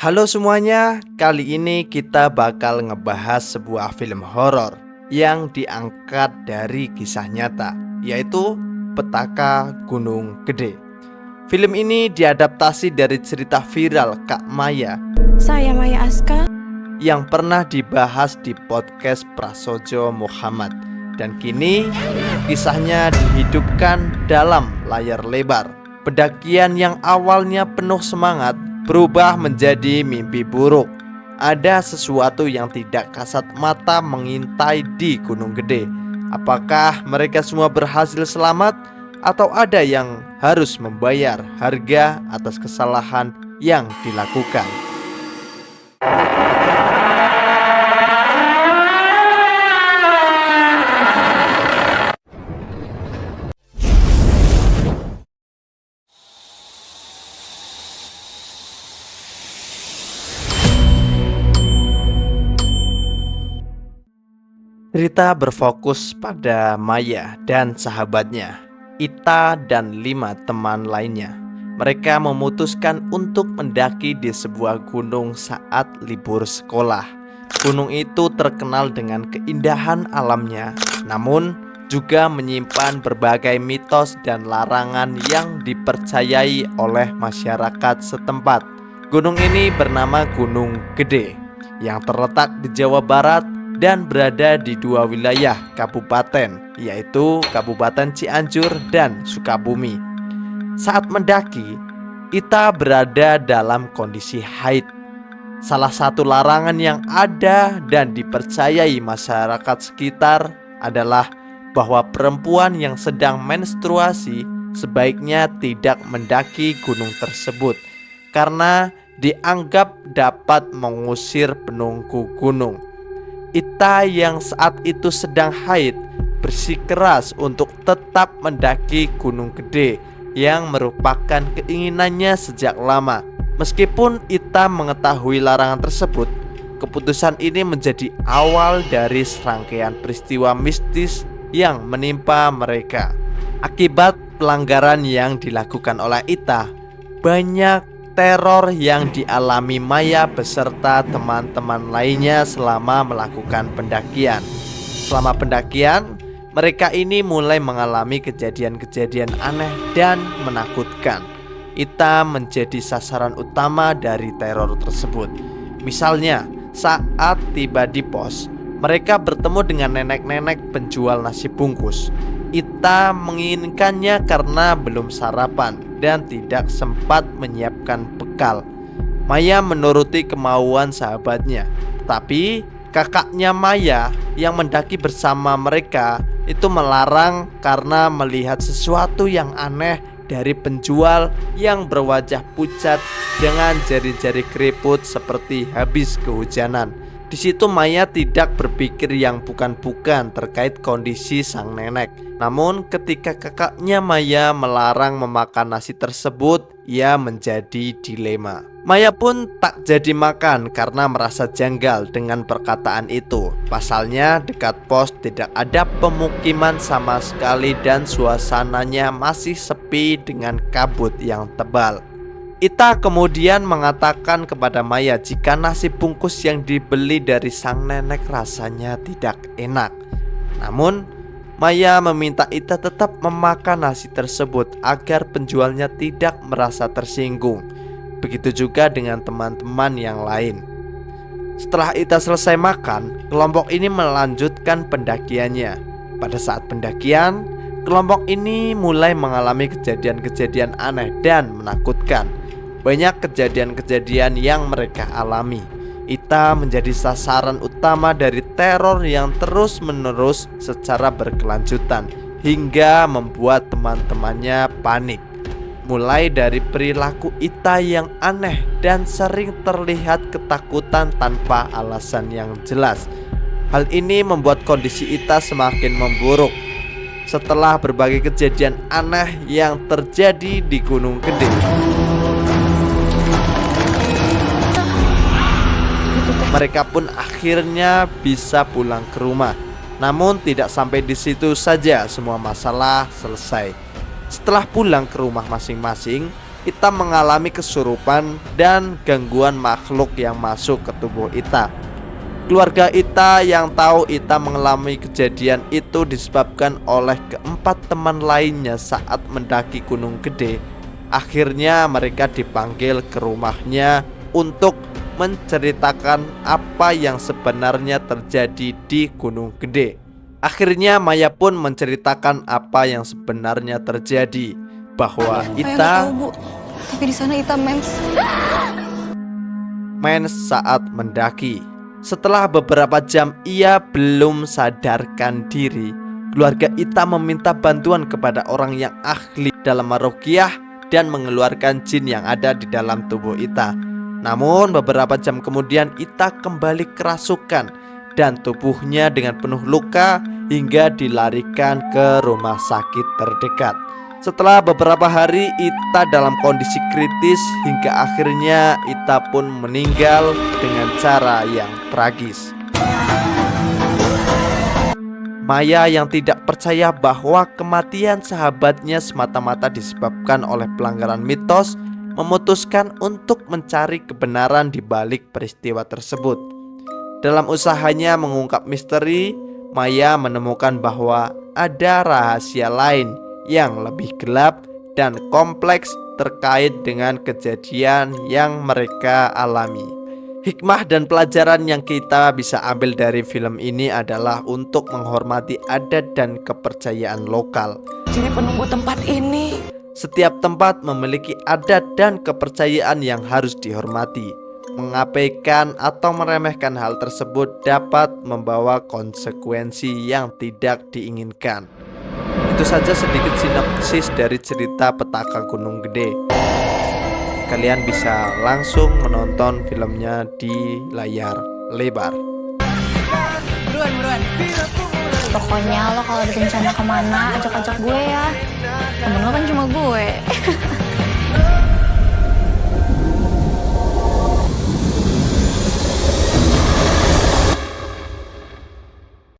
Halo semuanya, kali ini kita bakal ngebahas sebuah film horor yang diangkat dari kisah nyata, yaitu Petaka Gunung Gede. Film ini diadaptasi dari cerita viral Kak Maya Saya Maya Aska yang pernah dibahas di podcast Prasojo Muhammad. Dan kini kisahnya dihidupkan dalam layar lebar. Pendakian yang awalnya penuh semangat berubah menjadi mimpi buruk. Ada sesuatu yang tidak kasat mata mengintai di Gunung Gede. Apakah mereka semua berhasil selamat atau ada yang harus membayar harga atas kesalahan yang dilakukan? Cerita berfokus pada Maya dan sahabatnya, Ita dan 5 teman lainnya. Mereka memutuskan untuk mendaki di sebuah gunung saat libur sekolah. Gunung itu terkenal dengan keindahan alamnya, namun juga menyimpan berbagai mitos dan larangan yang dipercayai oleh masyarakat setempat. Gunung ini bernama Gunung Gede, yang terletak di Jawa Barat dan berada di 2 wilayah kabupaten, yaitu Kabupaten Cianjur dan Sukabumi. Saat mendaki, Ita berada dalam kondisi haid. Salah satu larangan yang ada dan dipercayai masyarakat sekitar adalah bahwa perempuan yang sedang menstruasi sebaiknya tidak mendaki gunung tersebut karena dianggap dapat mengusir penunggu gunung. Ita yang saat itu sedang haid bersikeras untuk tetap mendaki Gunung Gede yang merupakan keinginannya sejak lama. Meskipun Ita mengetahui larangan tersebut, keputusan ini menjadi awal dari serangkaian peristiwa mistis yang menimpa mereka. Akibat pelanggaran yang dilakukan oleh Ita, banyak teror yang dialami Maya beserta teman-teman lainnya selama melakukan pendakian. Selama pendakian, mereka ini mulai mengalami kejadian-kejadian aneh dan menakutkan. Ita menjadi sasaran utama dari teror tersebut. Misalnya, saat tiba di pos, mereka bertemu dengan nenek-nenek penjual nasi bungkus. Ita menginginkannya karena belum sarapan dan tidak sempat menyiapkan bekal. Maya menuruti kemauan sahabatnya, tapi kakaknya Maya yang mendaki bersama mereka itu melarang karena melihat sesuatu yang aneh dari penjual yang berwajah pucat dengan jari-jari keriput seperti habis kehujanan. Di situ Maya tidak berpikir yang bukan-bukan terkait kondisi sang nenek. Namun ketika kakaknya Maya melarang memakan nasi tersebut, ia menjadi dilema. Maya pun tak jadi makan karena merasa janggal dengan perkataan itu. Pasalnya dekat pos tidak ada pemukiman sama sekali dan suasananya masih sepi dengan kabut yang tebal. Ita kemudian mengatakan kepada Maya jika nasi bungkus yang dibeli dari sang nenek rasanya tidak enak. Namun Maya meminta Ita tetap memakan nasi tersebut agar penjualnya tidak merasa tersinggung. Begitu juga dengan teman-teman yang lain. Setelah Ita selesai makan, kelompok ini melanjutkan pendakiannya. Pada saat pendakian, kelompok ini mulai mengalami kejadian-kejadian aneh dan menakutkan. Banyak kejadian-kejadian yang mereka alami. Ita menjadi sasaran utama dari teror yang terus-menerus secara berkelanjutan hingga membuat teman-temannya panik. Mulai dari perilaku Ita yang aneh dan sering terlihat ketakutan tanpa alasan yang jelas. Hal ini membuat kondisi Ita semakin memburuk. Setelah berbagai kejadian aneh yang terjadi di Gunung Gede, mereka pun akhirnya bisa pulang ke rumah. Namun tidak sampai di situ saja semua masalah selesai. Setelah pulang ke rumah masing-masing, Ita mengalami kesurupan dan gangguan makhluk yang masuk ke tubuh Ita. Keluarga Ita yang tahu Ita mengalami kejadian itu disebabkan oleh keempat teman lainnya saat mendaki Gunung Gede. Akhirnya mereka dipanggil ke rumahnya untuk menceritakan apa yang sebenarnya terjadi di Gunung Gede. Akhirnya Maya pun menceritakan apa yang sebenarnya terjadi, bahwa Ita tapi di sana Ita mens saat mendaki. Setelah beberapa jam ia belum sadarkan diri. Keluarga Ita meminta bantuan kepada orang yang ahli dalam meruqyah dan mengeluarkan jin yang ada di dalam tubuh Ita. Namun beberapa jam kemudian Ita kembali kerasukan dan tubuhnya dengan penuh luka hingga dilarikan ke rumah sakit terdekat. Setelah beberapa hari Ita dalam kondisi kritis hingga akhirnya Ita pun meninggal dengan cara yang tragis. Maya yang tidak percaya bahwa kematian sahabatnya semata-mata disebabkan oleh pelanggaran mitos memutuskan untuk mencari kebenaran di balik peristiwa tersebut. Dalam usahanya mengungkap misteri, Maya menemukan bahwa ada rahasia lain yang lebih gelap dan kompleks terkait dengan kejadian yang mereka alami. Hikmah dan pelajaran yang kita bisa ambil dari film ini adalah untuk menghormati adat dan kepercayaan lokal. jadi penunggu tempat ini. Setiap tempat memiliki adat dan kepercayaan yang harus dihormati. Mengabaikan atau meremehkan hal tersebut dapat membawa konsekuensi yang tidak diinginkan. Itu saja sedikit sinopsis dari cerita Petaka Gunung Gede. Kalian bisa langsung menonton filmnya di layar lebar. Buruan. Pokoknya lo kalau ada rencana kemana, ajak-ajak gue ya. Temen lo kan cuma gue.